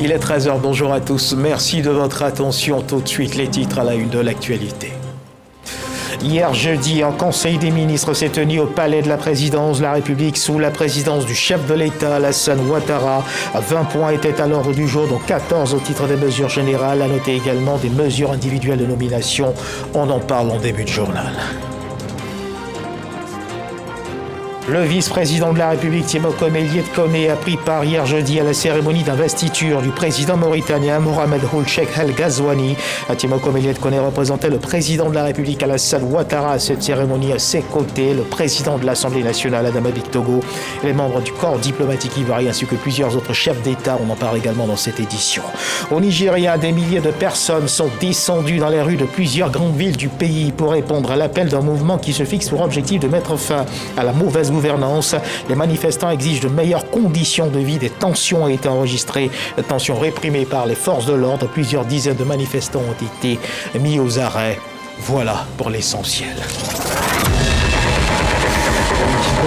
Il est 13h, bonjour à tous, merci de votre attention. Tout de suite les titres à la une de l'actualité. Hier jeudi, un conseil des ministres s'est tenu au palais de la présidence de la République sous la présidence du chef de l'État, Alassane Ouattara. 20 points étaient à l'ordre du jour, dont 14 au titre des mesures générales. À noter également des mesures individuelles de nomination. On en parle en début de journal. Le vice-président de la République, Tiemokom Eliet-Kone, a pris part hier jeudi à la cérémonie d'investiture du président mauritanien Mohamed Ould Cheikh El Ghazouani. Tiemokom Eliet-Kone représentait le président de la République, Alassane Ouattara, à cette cérémonie. À ses côtés, le président de l'Assemblée nationale, Adama Bictogo, et les membres du corps diplomatique ivoirien, ainsi que plusieurs autres chefs d'État. On en parle également dans cette édition. Au Nigeria, des milliers de personnes sont descendues dans les rues de plusieurs grandes villes du pays pour répondre à l'appel d'un mouvement qui se fixe pour objectif de mettre fin à la mauvaise gouvernance. Les manifestants exigent de meilleures conditions de vie. Des tensions ont été enregistrées, tensions réprimées par les forces de l'ordre. Plusieurs dizaines de manifestants ont été mis aux arrêts. Voilà pour l'essentiel.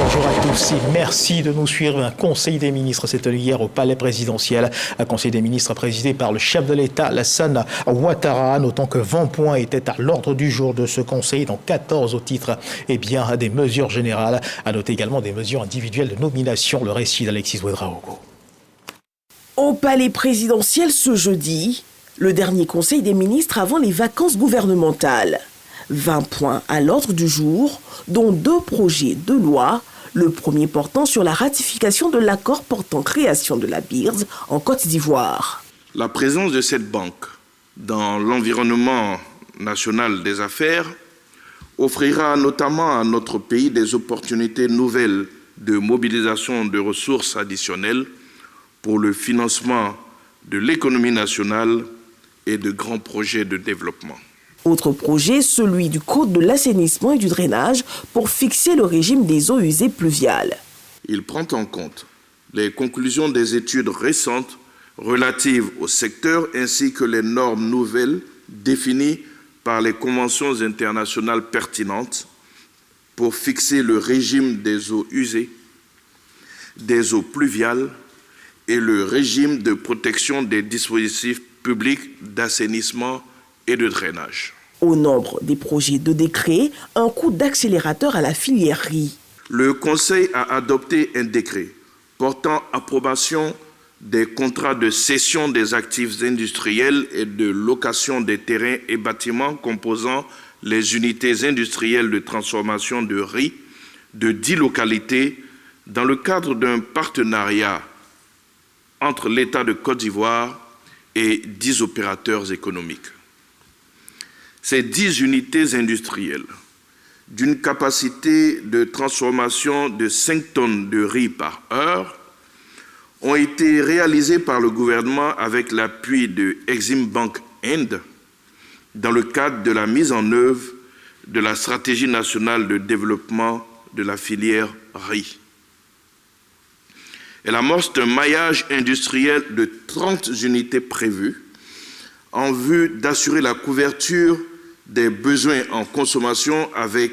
Bonjour à tous et merci de nous suivre. Un conseil des ministres s'est tenu hier au palais présidentiel. Un conseil des ministres présidé par le chef de l'État, Alassane Ouattara. Notons que 20 points étaient à l'ordre du jour de ce conseil, dont 14 au titre des mesures générales. À noter également des mesures individuelles de nomination. Le récit d'Alexis Ouedraogo. Au palais présidentiel ce jeudi, le dernier conseil des ministres avant les vacances gouvernementales. 20 points à l'ordre du jour, dont 2 projets de loi, le premier portant sur la ratification de l'accord portant création de la BIRS en Côte d'Ivoire. La présence de cette banque dans l'environnement national des affaires offrira notamment à notre pays des opportunités nouvelles de mobilisation de ressources additionnelles pour le financement de l'économie nationale et de grands projets de développement. Autre projet, celui du Code de l'assainissement et du drainage pour fixer le régime des eaux usées pluviales. Il prend en compte les conclusions des études récentes relatives au secteur ainsi que les normes nouvelles définies par les conventions internationales pertinentes pour fixer le régime des eaux usées, des eaux pluviales et le régime de protection des dispositifs publics d'assainissement et de drainage. Au nombre des projets de décret, un coup d'accélérateur à la filière riz. Le Conseil a adopté un décret portant approbation des contrats de cession des actifs industriels et de location des terrains et bâtiments composant les unités industrielles de transformation de riz de 10 localités dans le cadre d'un partenariat entre l'État de Côte d'Ivoire et 10 opérateurs économiques. Ces 10 unités industrielles, d'une capacité de transformation de 5 tonnes de riz par heure, ont été réalisées par le gouvernement avec l'appui de Exim Bank Inde dans le cadre de la mise en œuvre de la stratégie nationale de développement de la filière riz. Elle amorce un maillage industriel de 30 unités prévues en vue d'assurer la couverture des besoins en consommation avec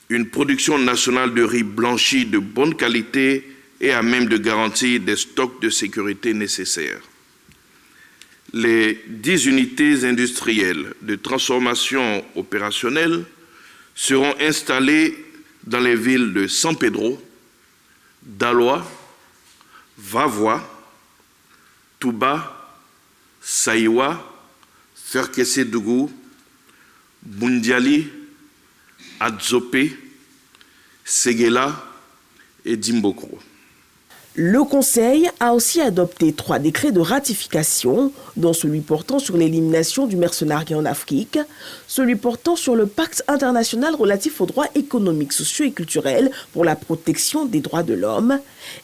une production nationale de riz blanchi de bonne qualité et à même de garantir des stocks de sécurité nécessaires. Les 10 unités industrielles de transformation opérationnelle seront installées dans les villes de San Pedro, Daloa, Vavois, Touba, Saïwa, Ferkessé-Dougou, Bundiali, Adzopé, Séguéla et Dimbokro. Le Conseil a aussi adopté 3 décrets de ratification, dont celui portant sur l'élimination du mercenariat en Afrique, celui portant sur le pacte international relatif aux droits économiques, sociaux et culturels pour la protection des droits de l'homme,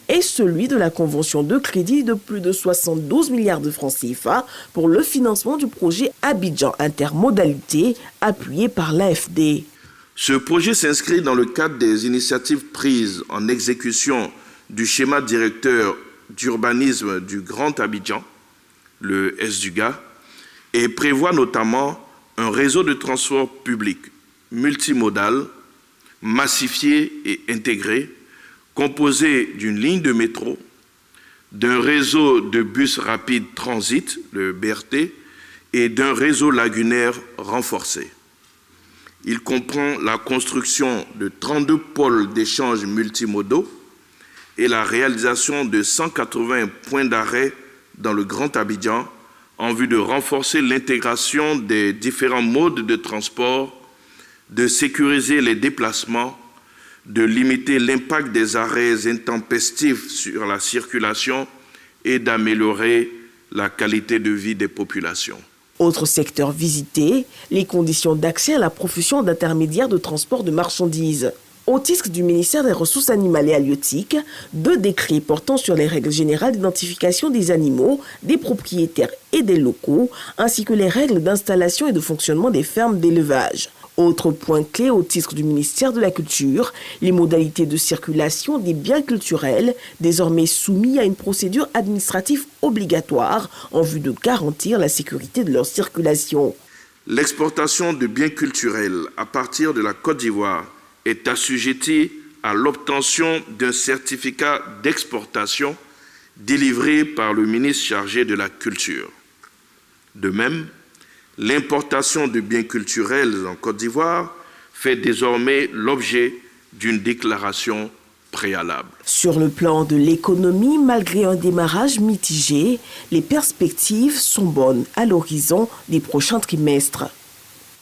et celui de la convention de crédit de plus de 72 milliards de francs CFA pour le financement du projet Abidjan Intermodalité, appuyé par l'AFD. Ce projet s'inscrit dans le cadre des initiatives prises en exécution du schéma directeur d'urbanisme du Grand Abidjan, le SDUGA, et prévoit notamment un réseau de transport public multimodal, massifié et intégré, composé d'une ligne de métro, d'un réseau de bus rapides transit, le BRT, et d'un réseau lagunaire renforcé. Il comprend la construction de 32 pôles d'échange multimodaux et la réalisation de 180 points d'arrêt dans le Grand Abidjan en vue de renforcer l'intégration des différents modes de transport, de sécuriser les déplacements, de limiter l'impact des arrêts intempestifs sur la circulation et d'améliorer la qualité de vie des populations. Autre secteur visité, les conditions d'accès à la profession d'intermédiaire de transport de marchandises. Au titre du ministère des Ressources animales et halieutiques, 2 décrets portant sur les règles générales d'identification des animaux, des propriétaires et des locaux, ainsi que les règles d'installation et de fonctionnement des fermes d'élevage. Autre point clé au titre du ministère de la Culture, les modalités de circulation des biens culturels, désormais soumis à une procédure administrative obligatoire en vue de garantir la sécurité de leur circulation. L'exportation de biens culturels à partir de la Côte d'Ivoire est assujettie à l'obtention d'un certificat d'exportation délivré par le ministre chargé de la Culture. De même, l'importation de biens culturels en Côte d'Ivoire fait désormais l'objet d'une déclaration préalable. Sur le plan de l'économie, malgré un démarrage mitigé, les perspectives sont bonnes à l'horizon des prochains trimestres.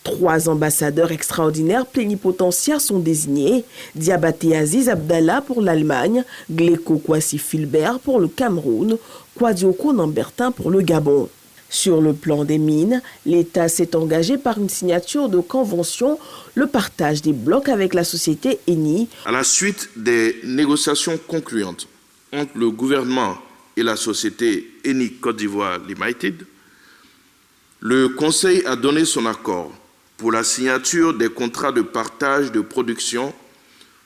3 ambassadeurs extraordinaires plénipotentiaires sont désignés, Diabaté Aziz Abdallah pour l'Allemagne, Gléco Kwasi Filbert pour le Cameroun, Kwadioko Nambertin pour le Gabon. Sur le plan des mines, l'État s'est engagé par une signature de convention, le partage des blocs avec la société Eni. À la suite des négociations concluantes entre le gouvernement et la société Eni Côte d'Ivoire Limited, le Conseil a donné son accord pour la signature des contrats de partage de production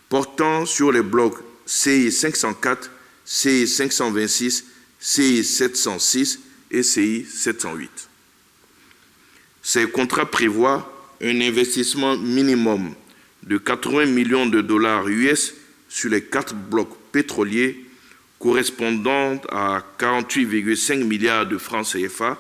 portant sur les blocs CI 504, CI 526, CI 706 et CI 708. Ces contrats prévoient un investissement minimum de 80 millions de dollars US sur les 4 blocs pétroliers correspondant à 48,5 milliards de francs CFA,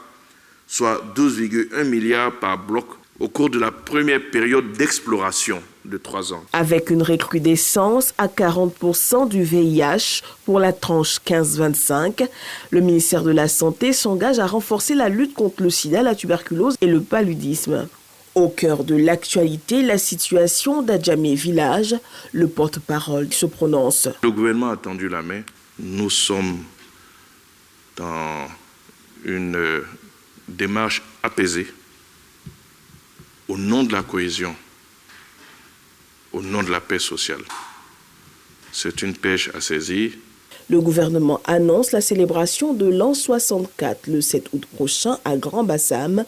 soit 12,1 milliards par bloc au cours de la première période d'exploration de 3 ans. Avec une recrudescence à 40% du VIH pour la tranche 15-25, le ministère de la Santé s'engage à renforcer la lutte contre le sida, la tuberculose et le paludisme. Au cœur de l'actualité, la situation d'Adjamé Village, le porte-parole se prononce. Le gouvernement a tendu la main. Nous sommes dans une démarche apaisée au nom de la cohésion, au nom de la paix sociale. C'est une pêche à saisir. Le gouvernement annonce la célébration de l'an 64 le 7 août prochain à Grand-Bassam.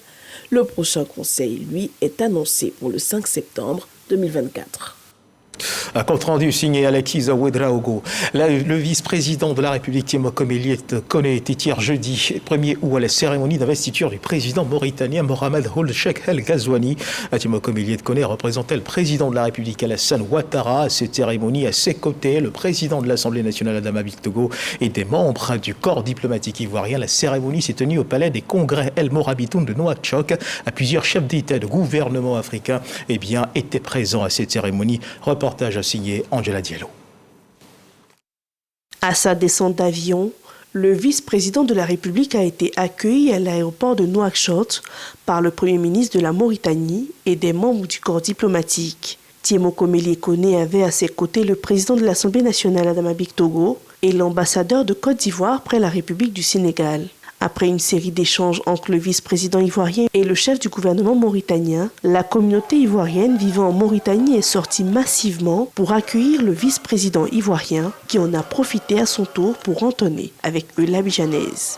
Le prochain conseil, lui, est annoncé pour le 5 septembre 2024. Un compte-rendu signé Alexis Ouedraogo. Le vice-président de la République, Tiemokom Eliet Kone, était hier jeudi 1er août à la cérémonie d'investiture du président mauritanien Mohamed Ould Cheikh El Ghazouani. Tiemokom Eliet Kone représentait le président de la République Alassane Ouattara. À cette cérémonie, à ses côtés, le président de l'Assemblée nationale Adama Barrow et des membres du corps diplomatique ivoirien. La cérémonie s'est tenue au palais des congrès El Morabitoun de Nouakchott. Plusieurs chefs d'État et de gouvernement africains étaient présents à cette cérémonie. Reportage signé Angela Diallo. À sa descente d'avion, le vice-président de la République a été accueilli à l'aéroport de Nouakchott par le Premier ministre de la Mauritanie et des membres du corps diplomatique. Tiemokom Eliet Kone avait à ses côtés le président de l'Assemblée nationale Adama Barrow et l'ambassadeur de Côte d'Ivoire près la République du Sénégal. Après une série d'échanges entre le vice-président ivoirien et le chef du gouvernement mauritanien, la communauté ivoirienne vivant en Mauritanie est sortie massivement pour accueillir le vice-président ivoirien qui en a profité à son tour pour entonner avec eux l'abidjanaise.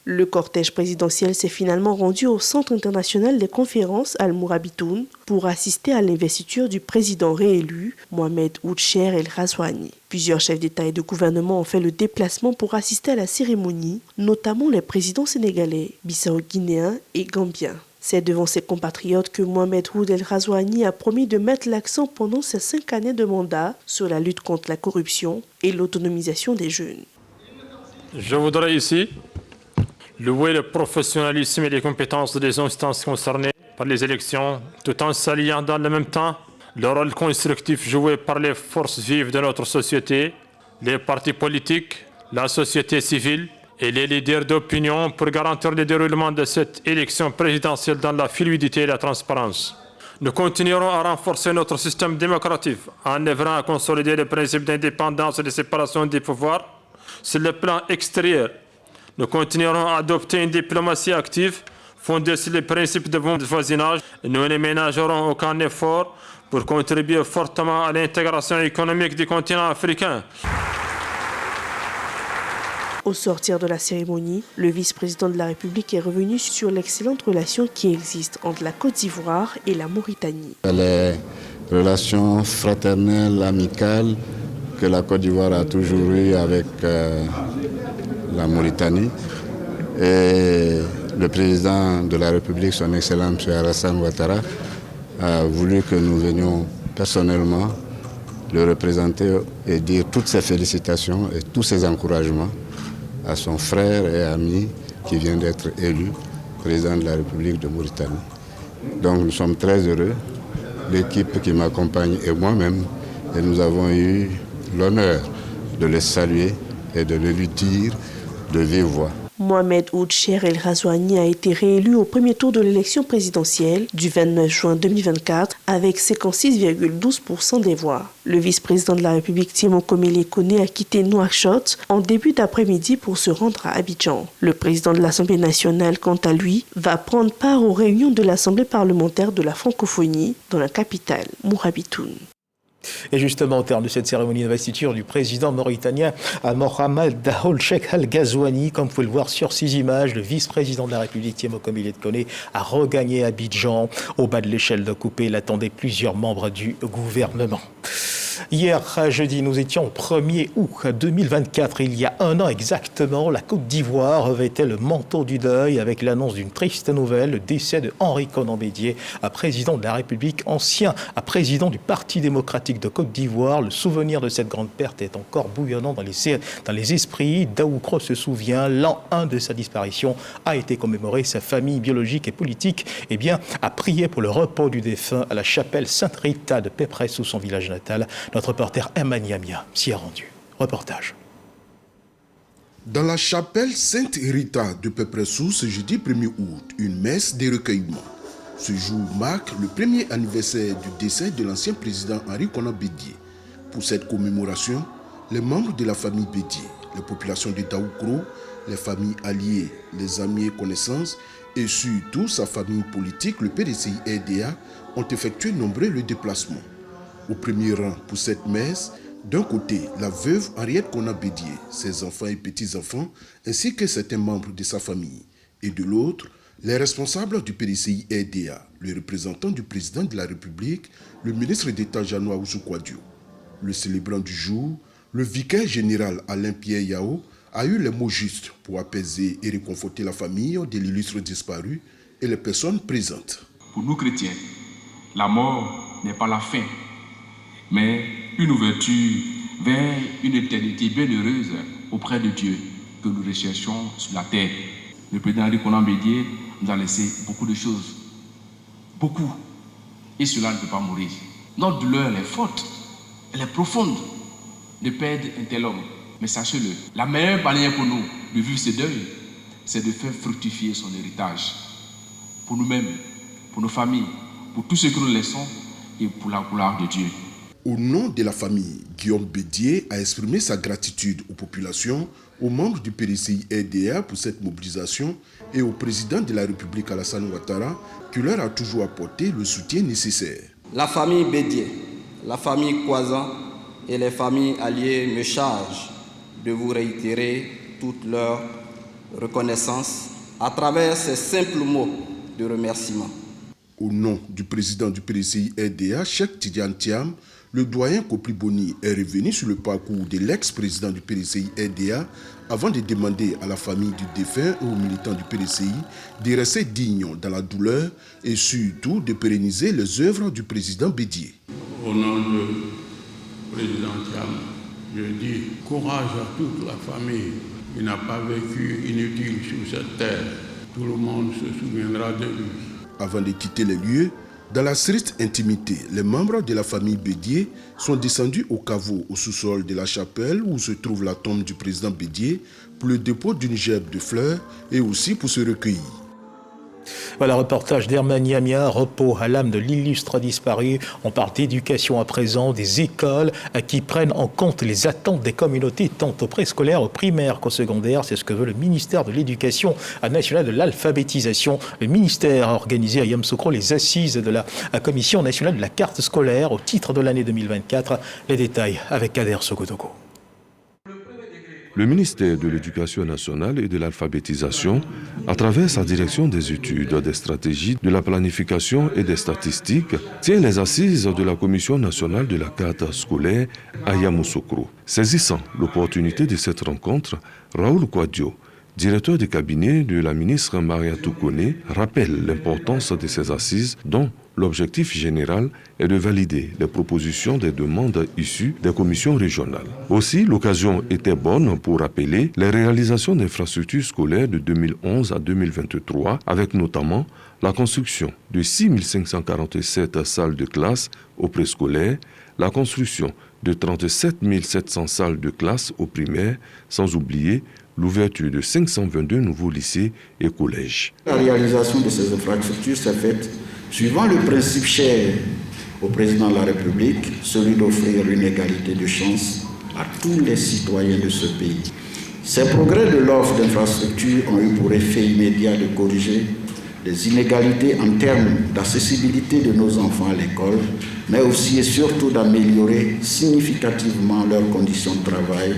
Le cortège présidentiel s'est finalement rendu au Centre international des conférences Al Mourabitoun pour assister à l'investiture du président réélu, Mohamed Ould Cheikh El Ghazouani. Plusieurs chefs d'État et de gouvernement ont fait le déplacement pour assister à la cérémonie, notamment les présidents sénégalais, bissau-guinéens et gambiens. C'est devant ses compatriotes que Mohamed Ould El Ghazouani a promis de mettre l'accent pendant ses 5 années de mandat sur la lutte contre la corruption et l'autonomisation des jeunes. Je voudrais ici louer le professionnalisme et les compétences des instances concernées par les élections, tout en saluant dans le même temps le rôle constructif joué par les forces vives de notre société, les partis politiques, la société civile et les leaders d'opinion pour garantir le déroulement de cette élection présidentielle dans la fluidité et la transparence. Nous continuerons à renforcer notre système démocratique en œuvrant à consolider le principe d'indépendance et de séparation des pouvoirs. Sur le plan extérieur, nous continuerons à adopter une diplomatie active fondée sur les principes de bon voisinage. Nous ne ménagerons aucun effort pour contribuer fortement à l'intégration économique du continent africain. Au sortir de la cérémonie, le vice-président de la République est revenu sur l'excellente relation qui existe entre la Côte d'Ivoire et la Mauritanie. Les relations fraternelles, amicales que la Côte d'Ivoire a toujours eues avec la Mauritanie. Et le président de la République, son Excellence M. Alassane Ouattara, a voulu que nous venions personnellement le représenter et dire toutes ses félicitations et tous ses encouragements à son frère et ami qui vient d'être élu président de la République de Mauritanie. Donc nous sommes très heureux, l'équipe qui m'accompagne et moi-même, et nous avons eu l'honneur de le saluer et de le lui dire de vive voix. Mohamed Ould El Ghazouani a été réélu au premier tour de l'élection présidentielle du 29 juin 2024 avec 56,12% des voix. Le vice-président de la République Timo Komele Kone a quitté Nouakchott en début d'après-midi pour se rendre à Abidjan. Le président de l'Assemblée nationale, quant à lui, va prendre part aux réunions de l'Assemblée parlementaire de la francophonie dans la capitale, Mourabitoun. Et justement, au terme de cette cérémonie d'investiture du président mauritanien Mohamed Ould El Ghazouani, comme vous pouvez le voir sur ces images, le vice-président de la République, Timo Komele Kone, a regagné Abidjan. Au bas de l'échelle de coupé, l'attendaient plusieurs membres du gouvernement. Hier, jeudi, nous étions au 1er août 2024. Il y a un an exactement, la Côte d'Ivoire revêtait le manteau du deuil avec l'annonce d'une triste nouvelle, le décès de Henri Konan Bédié, président de la République, ancien président du Parti démocratique de Côte d'Ivoire. Le souvenir de cette grande perte est encore bouillonnant dans les esprits. Daoukro se souvient, l'an 1 de sa disparition a été commémoré. Sa famille biologique et politique a prié pour le repos du défunt à la chapelle Sainte-Rita de Pépresse, sous son village natal. Notre reporter Emmanuel Yamia s'y est rendu. Reportage. Dans la chapelle Sainte-Rita de Pépressou, ce jeudi 1er août, une messe de recueillement. Ce jour marque le premier anniversaire du décès de l'ancien président Henri Konan Bédié. Pour cette commémoration, les membres de la famille Bédié, les populations de Daoukro, les familles alliées, les amis et connaissances et surtout sa famille politique, le PDCI-RDA, ont effectué nombreux déplacements. Au premier rang pour cette messe, d'un côté, la veuve Henriette Konan Bédié, ses enfants et petits-enfants, ainsi que certains membres de sa famille. Et de l'autre, les responsables du PDCI-RDA, le représentant du président de la République, le ministre d'État Jean-Noël Oussou-Kouadio. Le célébrant du jour, le vicaire général Alain-Pierre Yao, a eu les mots justes pour apaiser et réconforter la famille de l'illustre disparu et les personnes présentes. Pour nous chrétiens, la mort n'est pas la fin, mais une ouverture vers une éternité bien heureuse auprès de Dieu que nous recherchons sur la terre. Le président Henri Konan Bédié nous a laissé beaucoup de choses. Beaucoup. Et cela ne peut pas mourir. Notre douleur, elle est forte. Elle est profonde de perdre un tel homme. Mais sachez-le, la meilleure manière pour nous de vivre ce deuil, c'est de faire fructifier son héritage. Pour nous-mêmes, pour nos familles, pour tous ceux que nous laissons et pour la gloire de Dieu. Au nom de la famille, Guillaume Bédié a exprimé sa gratitude aux populations, aux membres du PDCI-RDA pour cette mobilisation et au président de la République Alassane Ouattara qui leur a toujours apporté le soutien nécessaire. La famille Bédié, la famille Kouazan et les familles alliées me chargent de vous réitérer toute leur reconnaissance à travers ces simples mots de remerciement. Au nom du président du PDCI-RDA, Cheikh Tidiane Thiam, Le doyen Kopli Boni est revenu sur le parcours de l'ex-président du PDCI RDA avant de demander à la famille du défunt et aux militants du PDCI de rester dignes dans la douleur et surtout de pérenniser les œuvres du président Bédié. Au nom du président Thiam, je dis courage à toute la famille qui n'a pas vécu inutile sur cette terre. Tout le monde se souviendra de lui. Avant de quitter les lieux, dans la stricte intimité, les membres de la famille Bédié sont descendus au caveau au sous-sol de la chapelle où se trouve la tombe du président Bédié pour le dépôt d'une gerbe de fleurs et aussi pour se recueillir. Voilà, reportage d'Herman Yamia, repos à l'âme de l'illustre disparu. On parle d'éducation à présent, des écoles qui prennent en compte les attentes des communautés, tant au préscolaire, au primaire qu'au secondaire. C'est ce que veut le ministère de l'Éducation nationale de l'alphabétisation. Le ministère a organisé à Yamoussoukro les assises de la Commission nationale de la carte scolaire au titre de l'année 2024. Les détails avec Kader Sokotoko. Le ministère de l'Éducation nationale et de l'alphabétisation, à travers sa direction des études, des stratégies, de la planification et des statistiques, tient les assises de la Commission nationale de la carte scolaire à Yamoussoukro. Saisissant l'opportunité de cette rencontre, Raoul Kouadio, directeur de cabinet de la ministre Mariatou Kone, rappelle l'importance de ces assises dont l'objectif général est de valider les propositions des demandes issues des commissions régionales. Aussi, l'occasion était bonne pour rappeler les réalisations d'infrastructures scolaires de 2011 à 2023, avec notamment la construction de 6 547 salles de classe au préscolaire, la construction de 37 700 salles de classe au primaire, sans oublier l'ouverture de 522 nouveaux lycées et collèges. La réalisation de ces infrastructures s'est faite suivant le principe cher au président de la République, celui d'offrir une égalité de chance à tous les citoyens de ce pays. Ces progrès de l'offre d'infrastructures ont eu pour effet immédiat de corriger les inégalités en termes d'accessibilité de nos enfants à l'école, mais aussi et surtout d'améliorer significativement leurs conditions de travail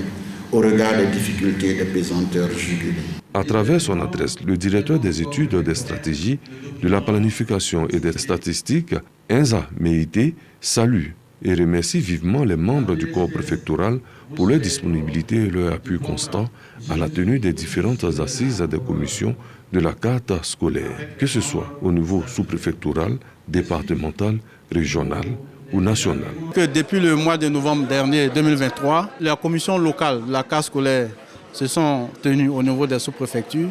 au regard des difficultés des pesanteurs jugulés. À travers son adresse, le directeur des études des stratégies, de la planification et des statistiques, Enza Meïté, salue et remercie vivement les membres du corps préfectoral pour leur disponibilité et leur appui constant à la tenue des différentes assises des commissions de la carte scolaire, que ce soit au niveau sous-préfectoral, départemental, régional ou national. Que depuis le mois de novembre dernier, 2023, les commissions locales de la carte scolaire se sont tenues au niveau des sous-préfectures,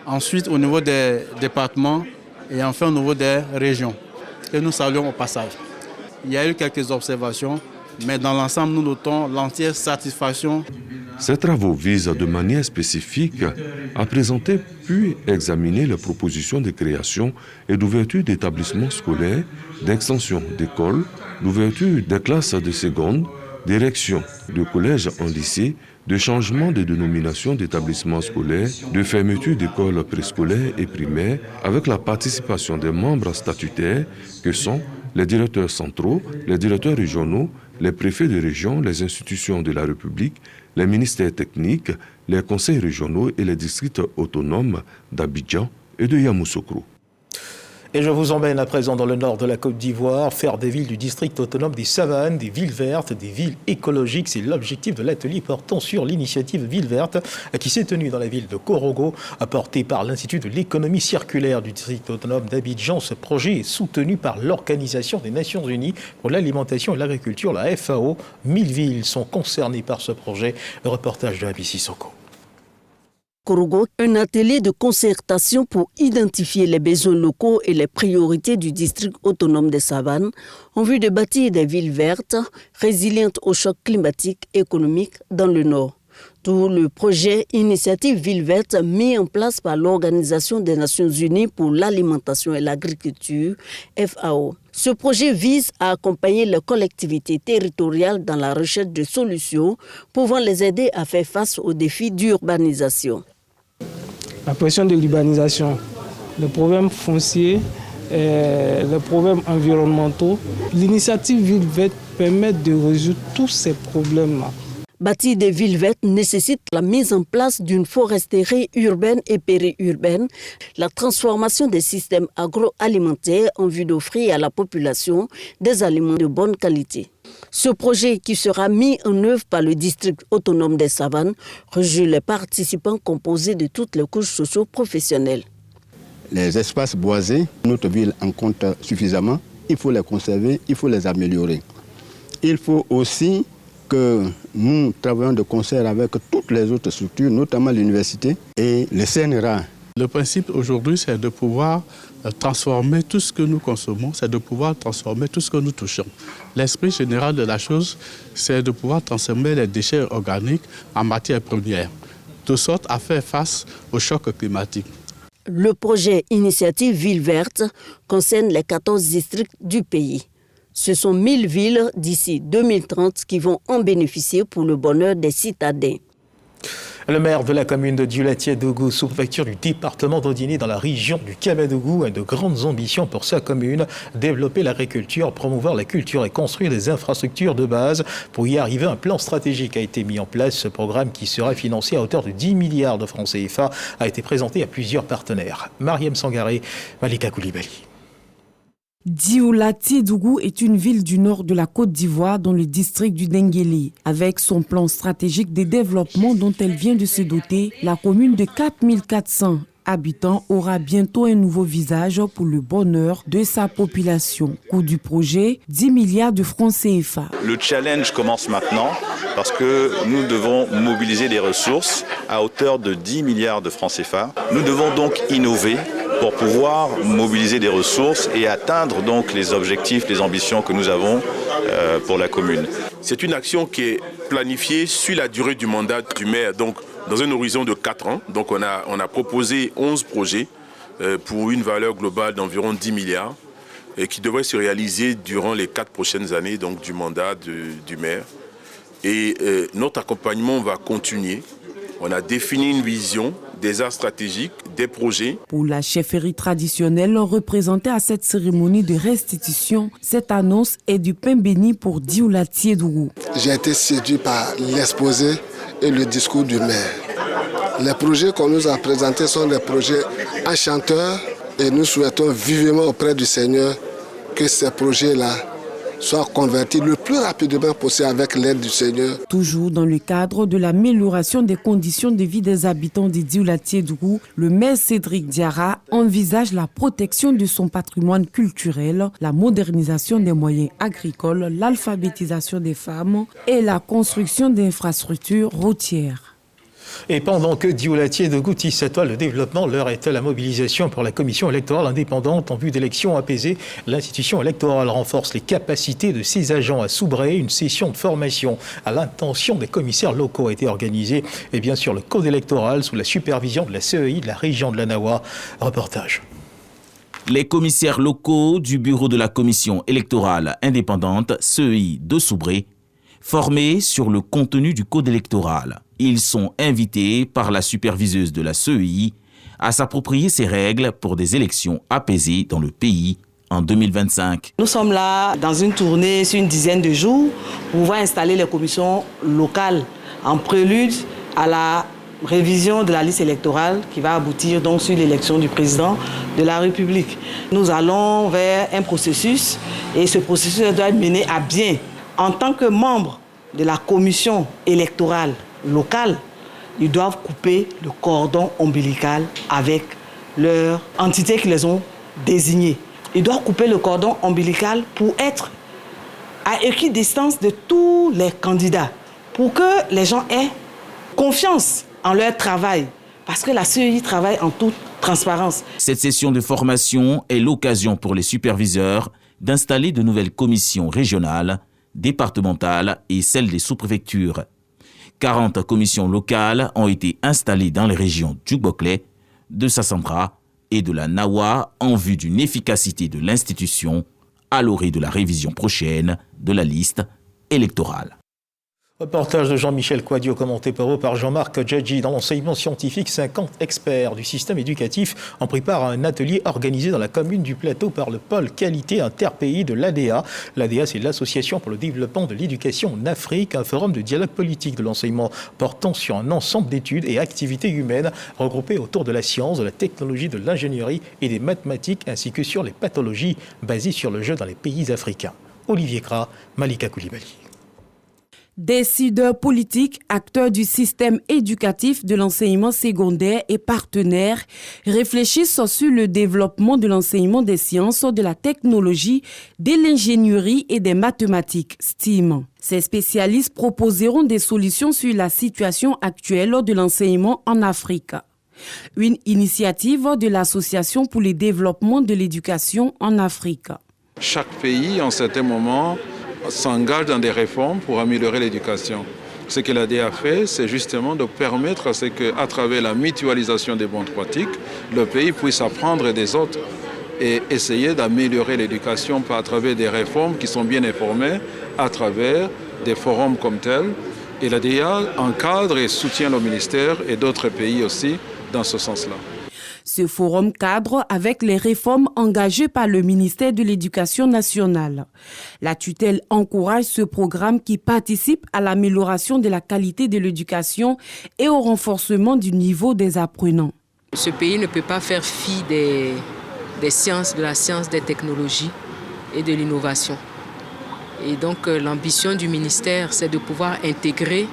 ensuite au niveau des départements et enfin au niveau des régions, que nous saluons au passage. Il y a eu quelques observations, mais dans l'ensemble, nous notons l'entière satisfaction. Ces travaux visent de manière spécifique à présenter puis examiner les propositions de création et d'ouverture d'établissements scolaires, d'extension d'écoles, d'ouverture des classes de seconde, d'érection de collèges en lycée, de changement de dénomination d'établissements scolaires, de fermeture d'écoles préscolaires et primaires, avec la participation des membres statutaires que sont les directeurs centraux, les directeurs régionaux, les préfets de région, les institutions de la République, les ministères techniques, les conseils régionaux et les districts autonomes d'Abidjan et de Yamoussoukro. Et je vous emmène à présent dans le nord de la Côte d'Ivoire, faire des villes du district autonome des Savanes, des villes vertes, des villes écologiques. C'est l'objectif de l'atelier portant sur l'initiative Ville Verte qui s'est tenue dans la ville de Korogo, porté par l'Institut de l'économie circulaire du district autonome d'Abidjan. Ce projet est soutenu par l'Organisation des Nations Unies pour l'alimentation et l'agriculture, la FAO. 1000 villes sont concernées par ce projet. Le reportage de Abi Sissoko. Korogo, un atelier de concertation pour identifier les besoins locaux et les priorités du district autonome des Savanes en vue de bâtir des villes vertes, résilientes aux chocs climatiques et économiques dans le Nord. Tout le projet Initiative Ville Verte mis en place par l'Organisation des Nations Unies pour l'alimentation et l'agriculture, FAO. Ce projet vise à accompagner les collectivités territoriales dans la recherche de solutions pouvant les aider à faire face aux défis d'urbanisation. La pression de l'urbanisation, les problèmes fonciers, les problèmes environnementaux. L'initiative Ville Verte permet de résoudre tous ces problèmes-là. Bâtir des villes vertes nécessite la mise en place d'une foresterie urbaine et périurbaine, la transformation des systèmes agroalimentaires en vue d'offrir à la population des aliments de bonne qualité. Ce projet, qui sera mis en œuvre par le district autonome des Savanes, réjouit les participants composés de toutes les couches socio-professionnelles. Les espaces boisés, notre ville en compte suffisamment. Il faut les conserver, il faut les améliorer. Il faut aussi que nous travaillons de concert avec toutes les autres structures, notamment l'université et le CNRA. Le principe aujourd'hui, c'est de pouvoir transformer tout ce que nous consommons, c'est de pouvoir transformer tout ce que nous touchons. L'esprit général de la chose, c'est de pouvoir transformer les déchets organiques en matières premières, de sorte à faire face au choc climatique. Le projet Initiative Ville Verte concerne les 14 districts du pays. Ce sont 1000 villes d'ici 2030 qui vont en bénéficier pour le bonheur des citadins. Le maire de la commune de Dioulatie-Dougou, sous-préfecture du département d'Ondini dans la région du Kamadougou, a de grandes ambitions pour sa commune, développer l'agriculture, promouvoir la culture et construire des infrastructures de base. Pour y arriver, un plan stratégique a été mis en place. Ce programme, qui sera financé à hauteur de 10 milliards de francs CFA, a été présenté à plusieurs partenaires. Mariam Sangaré, Malika Koulibaly. Dioulatie-Dougou est une ville du nord de la Côte d'Ivoire dans le district du Dengueli. Avec son plan stratégique de développement dont elle vient de se doter, la commune de 4400 habitants aura bientôt un nouveau visage pour le bonheur de sa population. Coût du projet, 10 milliards de francs CFA. Le challenge commence maintenant parce que nous devons mobiliser des ressources à hauteur de 10 milliards de francs CFA. Nous devons donc innover pour pouvoir mobiliser des ressources et atteindre donc les objectifs, les ambitions que nous avons pour la commune. C'est une action qui est planifiée sur la durée du mandat du maire, donc dans un horizon de 4 ans. Donc on a proposé 11 projets pour une valeur globale d'environ 10 milliards et qui devraient se réaliser durant les 4 prochaines années donc, du mandat du maire. Et notre accompagnement va continuer. On a défini une vision, des axes stratégiques, des projets. Pour la chefferie traditionnelle représentée à cette cérémonie de restitution, cette annonce est du pain béni pour Dioulatie-Dougou. J'ai été séduit par l'exposé et le discours du maire. Les projets qu'on nous a présentés sont des projets enchanteurs et nous souhaitons vivement auprès du Seigneur que ces projets-là soient convertis le plus rapidement possible avec l'aide du Seigneur. Toujours dans le cadre de l'amélioration des conditions de vie des habitants de Dioulatie-Dougou, le maire Cédric Diarra envisage la protection de son patrimoine culturel, la modernisation des moyens agricoles, l'alphabétisation des femmes et la construction d'infrastructures routières. Et pendant que Dioulatie-Dougou tisse sa toile de développement, l'heure est à la mobilisation pour la commission électorale indépendante en vue d'élections apaisées. L'institution électorale renforce les capacités de ses agents à Soubré. Une session de formation à l'intention des commissaires locaux a été organisée. Et bien sûr, le code électoral sous la supervision de la CEI de la région de l'Anawa. Reportage. Les commissaires locaux du bureau de la commission électorale indépendante CEI de Soubré, formés sur le contenu du code électoral. Ils sont invités par la superviseuse de la CEI à s'approprier ces règles pour des élections apaisées dans le pays en 2025. Nous sommes là dans une tournée sur une dizaine de jours pour pouvoir installer les commissions locales en prélude à la révision de la liste électorale qui va aboutir donc sur l'élection du président de la République. Nous allons vers un processus et ce processus doit être mené à bien. En tant que membre de la commission électorale locale, ils doivent couper le cordon ombilical avec leur entité qui les ont désignées. Ils doivent couper le cordon ombilical pour être à équidistance de tous les candidats, pour que les gens aient confiance en leur travail, parce que la CEI travaille en toute transparence. Cette session de formation est l'occasion pour les superviseurs d'installer de nouvelles commissions régionales, départementales et celles des sous-préfectures. 40 commissions locales ont été installées dans les régions du Boclé, de Sassandra et de la Nawa en vue d'une efficacité de l'institution à l'orée de la révision prochaine de la liste électorale. Reportage de Jean-Michel Quadio, commenté par Jean-Marc Djadji. Dans l'enseignement scientifique, 50 experts du système éducatif ont pris part à un atelier organisé dans la commune du Plateau par le pôle qualité interpays de l'ADA. L'ADA, c'est l'Association pour le développement de l'éducation en Afrique, un forum de dialogue politique de l'enseignement portant sur un ensemble d'études et activités humaines regroupées autour de la science, de la technologie, de l'ingénierie et des mathématiques, ainsi que sur les pathologies basées sur le jeu dans les pays africains. Olivier Gras, Malika Koulibaly. Décideurs politiques, acteurs du système éducatif de l'enseignement secondaire et partenaires réfléchissent sur le développement de l'enseignement des sciences, de la technologie, de l'ingénierie et des mathématiques STEAM. Ces spécialistes proposeront des solutions sur la situation actuelle de l'enseignement en Afrique. Une initiative de l'Association pour le développement de l'éducation en Afrique. Chaque pays, en certains moments, s'engage dans des réformes pour améliorer l'éducation. Ce que l'ADE a fait, c'est justement de permettre à ce qu'à travers la mutualisation des bonnes pratiques, le pays puisse apprendre des autres et essayer d'améliorer l'éducation à travers des réformes qui sont bien informées, à travers des forums comme tels. Et l'ADA encadre et soutient le ministère et d'autres pays aussi dans ce sens-là. Ce forum cadre avec les réformes engagées par le ministère de l'Éducation nationale. La tutelle encourage ce programme qui participe à l'amélioration de la qualité de l'éducation et au renforcement du niveau des apprenants. Ce pays ne peut pas faire fi des sciences, de la science, des technologies et de l'innovation. Et donc l'ambition du ministère, c'est de pouvoir intégrer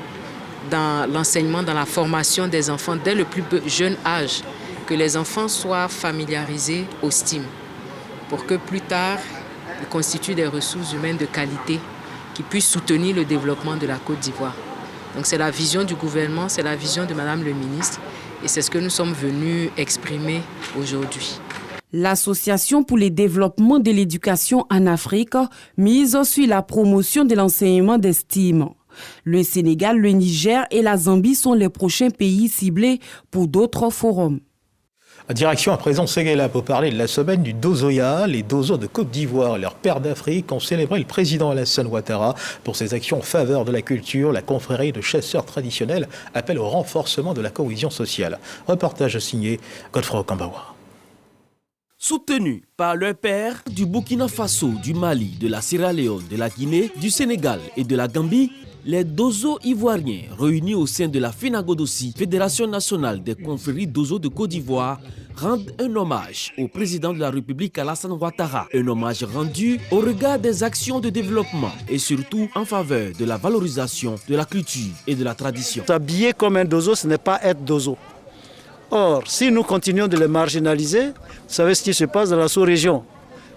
dans l'enseignement, dans la formation des enfants dès le plus jeune âge, que les enfants soient familiarisés au STEAM pour que plus tard, ils constituent des ressources humaines de qualité qui puissent soutenir le développement de la Côte d'Ivoire. Donc c'est la vision du gouvernement, c'est la vision de Madame le ministre et c'est ce que nous sommes venus exprimer aujourd'hui. L'Association pour le développement de l'éducation en Afrique mise sur la promotion de l'enseignement des STEAM. Le Sénégal, le Niger et la Zambie sont les prochains pays ciblés pour d'autres forums. Direction à présent Séguéla pour parler de la semaine du Dozoya. Les Dozos de Côte d'Ivoire et leurs pères d'Afrique ont célébré le président Alassane Ouattara pour ses actions en faveur de la culture. La confrérie de chasseurs traditionnels appelle au renforcement de la cohésion sociale. Reportage signé Godefroy Okambawa. Soutenus par leurs pères du Burkina Faso, du Mali, de la Sierra Leone, de la Guinée, du Sénégal et de la Gambie, les Dozos ivoiriens réunis au sein de la FENAGODOSI, Fédération nationale des confréries Dozos de Côte d'Ivoire, rendent un hommage au président de la République Alassane Ouattara. Un hommage rendu au regard des actions de développement et surtout en faveur de la valorisation de la culture et de la tradition. S'habiller comme un Dozo, ce n'est pas être Dozo. Or, si nous continuons de les marginaliser, vous savez ce qui se passe dans la sous-région.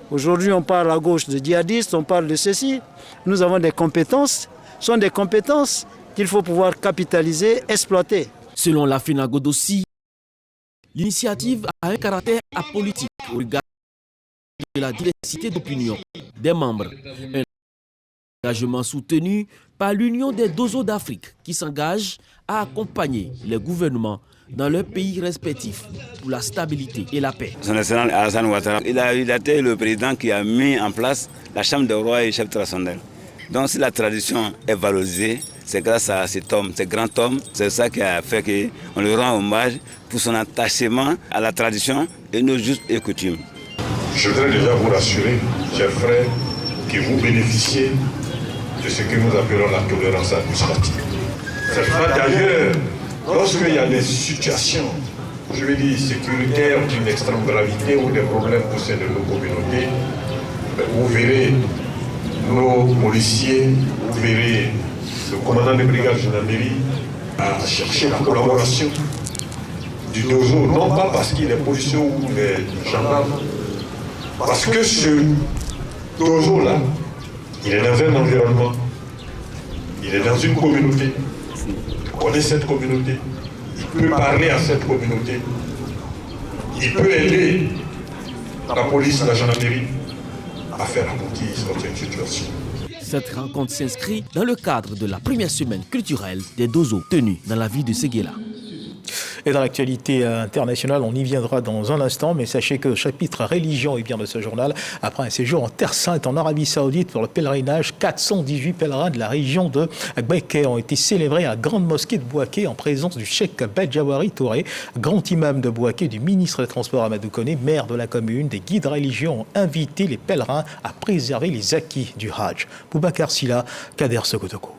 Aujourd'hui, on parle à gauche de djihadistes, on parle de ceci. Nous avons des compétences. Ce sont des compétences qu'il faut pouvoir capitaliser, exploiter. Selon la FENAGODOSI, l'initiative a un caractère apolitique au regard de la diversité d'opinion des membres. Un engagement soutenu par l'Union des Dozos d'Afrique qui s'engage à accompagner les gouvernements dans leurs pays respectifs pour la stabilité et la paix. Son Excellence Alassane Ouattara, il a été le président qui a mis en place la Chambre des rois et chefs traditionnels. Donc si la tradition est valorisée, c'est grâce à cet homme, ce grand homme. C'est ça qui a fait qu'on lui rend hommage pour son attachement à la tradition et nos justes et coutumes. Je voudrais déjà vous rassurer, chers frères, que vous bénéficiez de ce que nous appelons la tolérance administrative. C'est pas d'ailleurs, lorsqu'il y a des situations, je veux dire, sécuritaires d'une extrême gravité ou des problèmes au sein de nos communautés, vous verrez nos policiers, vous verrez le commandant de brigade gendarmerie à chercher la collaboration du Dozo, non pas parce qu'il est policier ou les gendarmes, parce que ce Dozo-là, il est dans un environnement, il est dans une communauté, il connaît cette communauté, il peut parler à cette communauté, il peut aider la police, la gendarmerie à faire aboutir certaines situations. Cette rencontre s'inscrit dans le cadre de la première semaine culturelle des Dozos tenue dans la ville de Séguéla. Et dans l'actualité internationale, on y viendra dans un instant, mais sachez que le chapitre religion est bien de ce journal. Après un séjour en Terre Sainte en Arabie Saoudite pour le pèlerinage, 418 pèlerins de la région de Bouaké ont été célébrés à la grande mosquée de Bouaké en présence du cheikh Bedjawari Touré, grand imam de Bouaké, du ministre des Transports Amadou Koné, maire de la commune. Des guides religieux ont invité les pèlerins à préserver les acquis du Hajj. Boubacar Silla, Kader Sogotoko.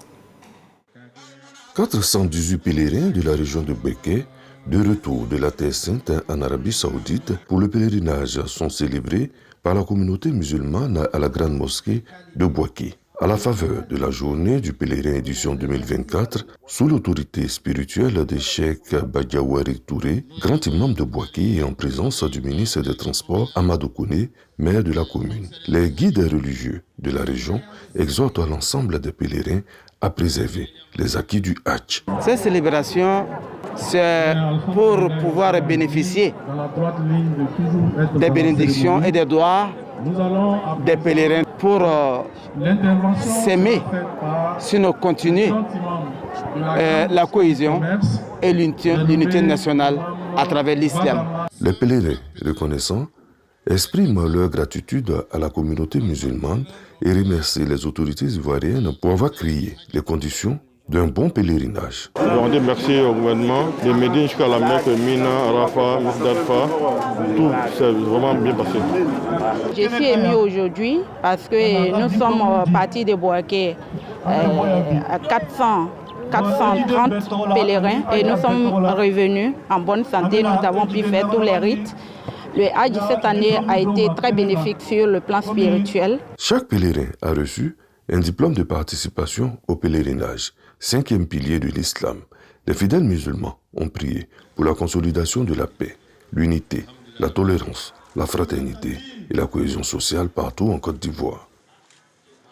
418 pèlerins de la région de Bouaké, de retour de la Terre Sainte en Arabie Saoudite pour le pèlerinage sont célébrés par la communauté musulmane à la grande mosquée de Bouaké. À la faveur de la journée du pèlerin édition 2024, sous l'autorité spirituelle des Cheikh Badiawari Touré, grand imam de Bouaké et en présence du ministre des Transports Amadou Kouné, maire de la commune. Les guides religieux de la région exhortent l'ensemble des pèlerins à préserver les acquis du Hajj. Cette célébration, c'est pour pouvoir bénéficier des bénédictions et des doigts des pèlerins pour s'aimer si nous continuons la cohésion et l'unité nationale à travers l'islam. Les pèlerins reconnaissants expriment leur gratitude à la communauté musulmane et remercient les autorités ivoiriennes pour avoir créé les conditions d'un bon pèlerinage. Je voudrais dire merci au gouvernement de m'aider jusqu'à la Mecque, Mina, Rafah, Misdalfa. Tout s'est vraiment bien passé. Je suis ému aujourd'hui parce que nous sommes partis de Bouaké à 430 pèlerins et nous sommes revenus en bonne santé. Nous avons pu faire tous les rites. Le Hajj cette année a été très bénéfique sur le plan spirituel. Chaque pèlerin a reçu un diplôme de participation au pèlerinage, 5e pilier de l'islam. Les fidèles musulmans ont prié pour la consolidation de la paix, l'unité, la tolérance, la fraternité et la cohésion sociale partout en Côte d'Ivoire.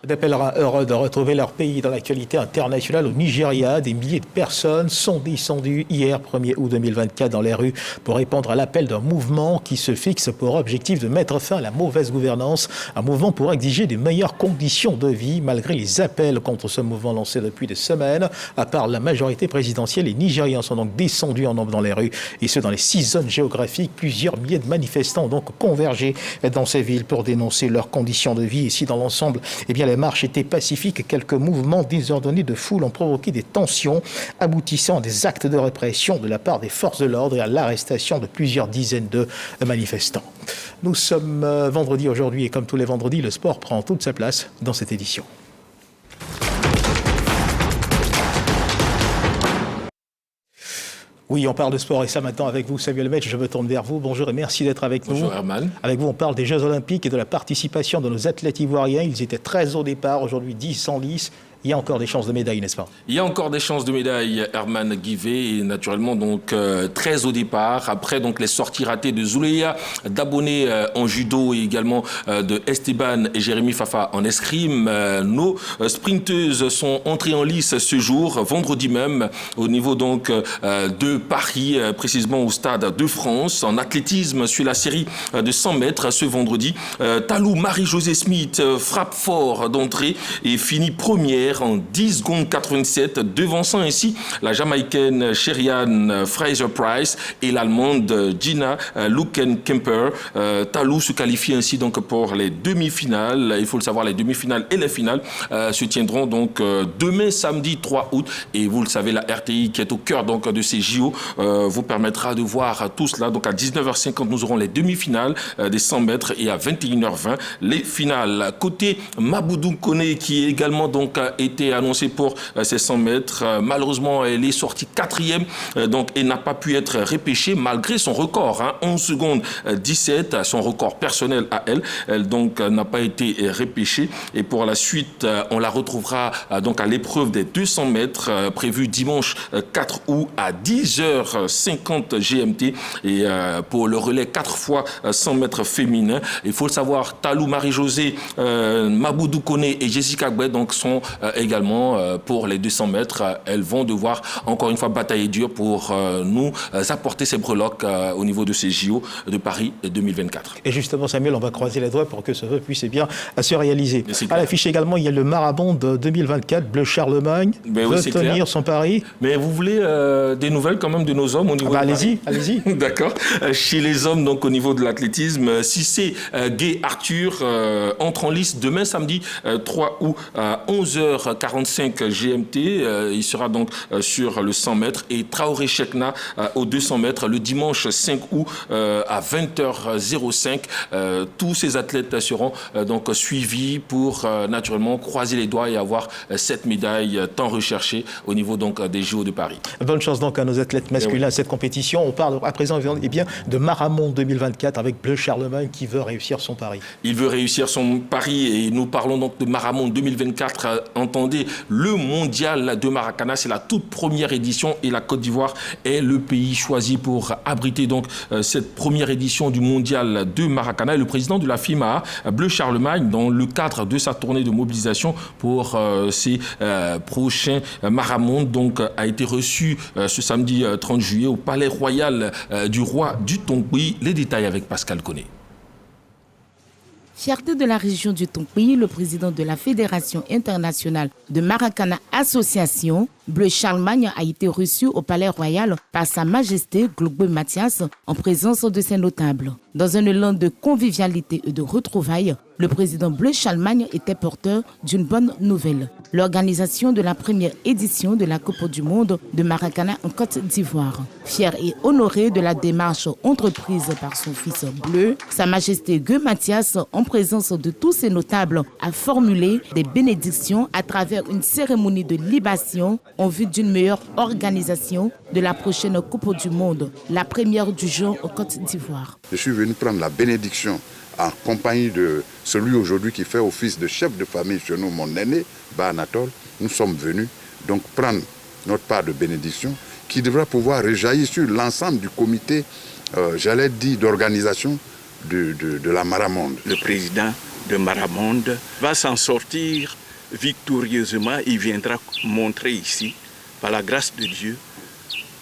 Des pèlerins heureux de retrouver leur pays dans l'actualité internationale au Nigeria. Des milliers de personnes sont descendues hier, 1er août 2024, dans les rues pour répondre à l'appel d'un mouvement qui se fixe pour objectif de mettre fin à la mauvaise gouvernance. Un mouvement pour exiger des meilleures conditions de vie, malgré les appels contre ce mouvement lancé depuis des semaines. À part la majorité présidentielle, les Nigérians sont donc descendus en nombre dans les rues. Et ce, dans les 6 zones géographiques. Plusieurs milliers de manifestants ont donc convergé dans ces villes pour dénoncer leurs conditions de vie. Ici, dans l'ensemble, eh bien, les marches étaient pacifiques. Quelques mouvements désordonnés de foule ont provoqué des tensions, aboutissant à des actes de répression de la part des forces de l'ordre et à l'arrestation de plusieurs dizaines de manifestants. Nous sommes vendredi aujourd'hui et comme tous les vendredis, le sport prend toute sa place dans cette édition. Oui, on parle de sport et ça maintenant avec vous, Samuel Metch. Je me tourne vers vous. Bonjour et merci d'être avec nous. Bonjour Herman. Avec vous, on parle des Jeux Olympiques et de la participation de nos athlètes ivoiriens. Ils étaient 13 au départ, aujourd'hui 10 en lice. Il y a encore des chances de médaille, n'est-ce pas? Il y a encore des chances de médaille, Herman Guivet, et naturellement donc 13 au départ. Après donc les sorties ratées de Zouleya Daboné en judo et également de Esteban et Jérémy Fafa en escrime. Nos sprinteuses sont entrées en lice ce jour, vendredi même, au niveau donc de Paris, précisément au Stade de France. En athlétisme, sur la série de 100 mètres ce vendredi, Talou Marie-Josée Smith frappe fort d'entrée et finit première en 10 secondes 87, devançant ainsi la Jamaïcaine Sherian Fraser-Price et l'Allemande Gina Luken-Kemper. Talou se qualifie ainsi donc pour les demi-finales. Il faut le savoir, les demi-finales et les finales se tiendront donc demain samedi 3 août. Et vous le savez, la RTI qui est au cœur donc de ces JO vous permettra de voir tout cela. Donc à 19h50, nous aurons les demi-finales des 100 mètres et à 21h20 les finales. Côté Maboudou Koné qui est également donc été annoncé pour ces 100 mètres. Malheureusement, elle est sortie 4e donc, et n'a pas pu être repêchée malgré son record, 11 secondes 17, son record personnel à elle. Elle donc n'a pas été repêchée et pour la suite, on la retrouvera donc à l'épreuve des 200 mètres prévue dimanche 4 août à 10h50 GMT et pour le relais 4 fois 100 mètres féminin. Il faut le savoir, Talou Marie-Josée, Maboudou Koné et Jessica Gbet donc sont également pour les 200 mètres. Elles vont devoir encore une fois batailler dur pour nous apporter ces breloques au niveau de ces JO de Paris 2024. Et justement, Samuel, on va croiser les doigts pour que ce vœu puisse bien se réaliser. À l'affiche également, il y a le marathon de 2024, Bleu Charlemagne, tenir son pari. Mais vous voulez des nouvelles quand même de nos hommes au niveau allez-y. D'accord. Chez les hommes, donc au niveau de l'athlétisme, Cissé Gay Arthur entre en lice demain samedi 3 août à 11h 20h45 GMT. Il sera donc sur le 100 mètres. Et Traoré Chekna aux 200 mètres le dimanche 5 août à 20h05. Tous ces athlètes seront donc suivis pour naturellement croiser les doigts et avoir cette médaille tant recherchée au niveau donc des JO de Paris. Bonne chance donc à nos athlètes masculins à cette compétition. On parle à présent de Maramonde 2024 avec Bleu Charlemagne qui veut réussir son pari. Il veut réussir son pari et nous parlons donc de Maramonde 2024. Entendez, le mondial de Maracana, c'est la toute première édition et la Côte d'Ivoire est le pays choisi pour abriter donc cette première édition du mondial de Maracana. Et le président de la FIMA, Bleu Charlemagne, dans le cadre de sa tournée de mobilisation pour ces prochains Maramonde, donc a été reçu ce samedi 30 juillet au Palais Royal du roi du Tongui. Les détails avec Pascal Koné. Fierté de la région du Tongui, le président de la Fédération internationale de Maracana Association, Bleu Charlemagne, a été reçu au Palais Royal par Sa Majesté Glogbe Mathias en présence de ses notables. Dans un élan de convivialité et de retrouvailles, le président Bleu Charlemagne était porteur d'une bonne nouvelle. L'organisation de la première édition de la Coupe du Monde de Maracana en Côte d'Ivoire. Fier et honoré de la démarche entreprise par son fils Bleu, Sa Majesté Gueux Mathias, en présence de tous ses notables, a formulé des bénédictions à travers une cérémonie de libation en vue d'une meilleure organisation de la prochaine Coupe du Monde, la première du genre en Côte d'Ivoire. Je suis venu prendre la bénédiction en compagnie de celui aujourd'hui qui fait office de chef de famille chez nous, mon aîné, Ba Anatole. Nous sommes venus donc prendre notre part de bénédiction qui devra pouvoir rejaillir sur l'ensemble du comité, j'allais dire, d'organisation de la Maramonde. Le président de Maramonde va s'en sortir victorieusement. Il viendra montrer ici, par la grâce de Dieu,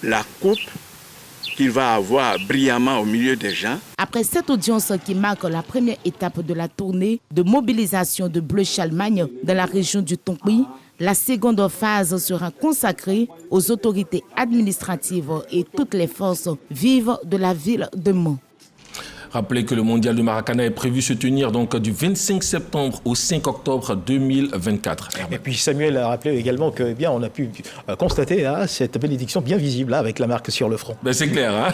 la coupe qu'il va avoir brillamment au milieu des gens. Après cette audience qui marque la première étape de la tournée de mobilisation de Bleu Charlemagne dans la région du Tongui, la seconde phase sera consacrée aux autorités administratives et toutes les forces vives de la ville de Mans. Rappelez que le mondial de Maracana est prévu se tenir donc du 25 septembre au 5 octobre 2024. Et puis Samuel a rappelé également que bien on a pu constater cette bénédiction bien visible avec la marque sur le front. Ben c'est clair. Hein.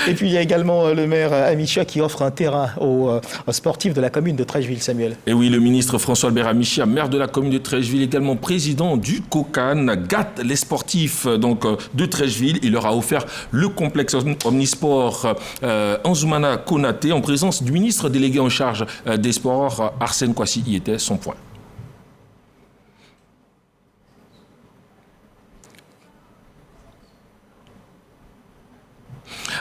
Et puis il y a également le maire Amicia qui offre un terrain aux sportifs de la commune de Trècheville, Samuel. Et oui, le ministre François-Albert Amicia, maire de la commune de Trècheville, également président du COCAN, gâte les sportifs donc, de Trècheville. Il leur a offert le complexe omnisport Anzoumana Konaté en présence du ministre délégué en charge des sports, Arsène Kwasi. Y était son point.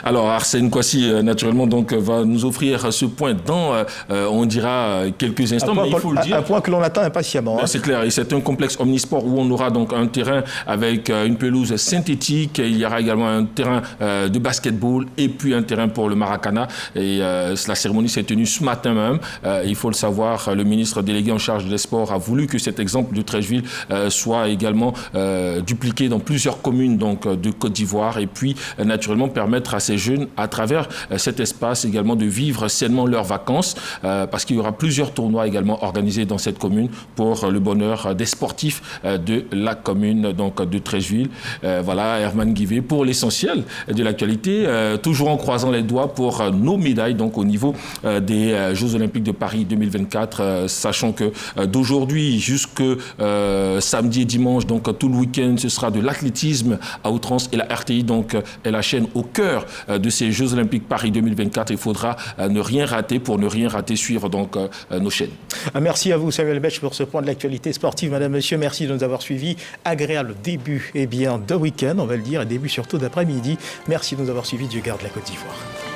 Alors Arsène Kwasi, naturellement, donc, va nous offrir ce point dans, on dira, quelques instants, mais il faut le dire. Un point que l'on attend impatiemment. Ben, c'est clair, et c'est un complexe omnisport où on aura donc un terrain avec une pelouse synthétique, il y aura également un terrain de basketball et puis un terrain pour le Maracana. Et la cérémonie s'est tenue ce matin même. Il faut le savoir, le ministre délégué en charge des sports a voulu que cet exemple de Trècheville soit également dupliqué dans plusieurs communes donc, de Côte d'Ivoire et puis naturellement permettre à ces jeunes, à travers cet espace également, de vivre sainement leurs vacances, parce qu'il y aura plusieurs tournois également organisés dans cette commune pour le bonheur des sportifs de la commune donc, de Trècheville. Voilà, Herman Guivé pour l'essentiel de l'actualité, toujours en croisant les doigts pour nos médailles donc, au niveau des Jeux Olympiques de Paris 2024, sachant que d'aujourd'hui jusque samedi et dimanche, donc tout le week-end, ce sera de l'athlétisme à outrance et la RTI donc, est la chaîne au cœur de ces Jeux Olympiques Paris 2024. Il faudra ne rien rater pour ne rien rater, suivre donc nos chaînes. Merci à vous Samuel Bech pour ce point de l'actualité sportive. Madame, monsieur, merci de nous avoir suivis. Agréable début de week-end, on va le dire, et début surtout d'après-midi. Merci de nous avoir suivis. Dieu garde la Côte d'Ivoire.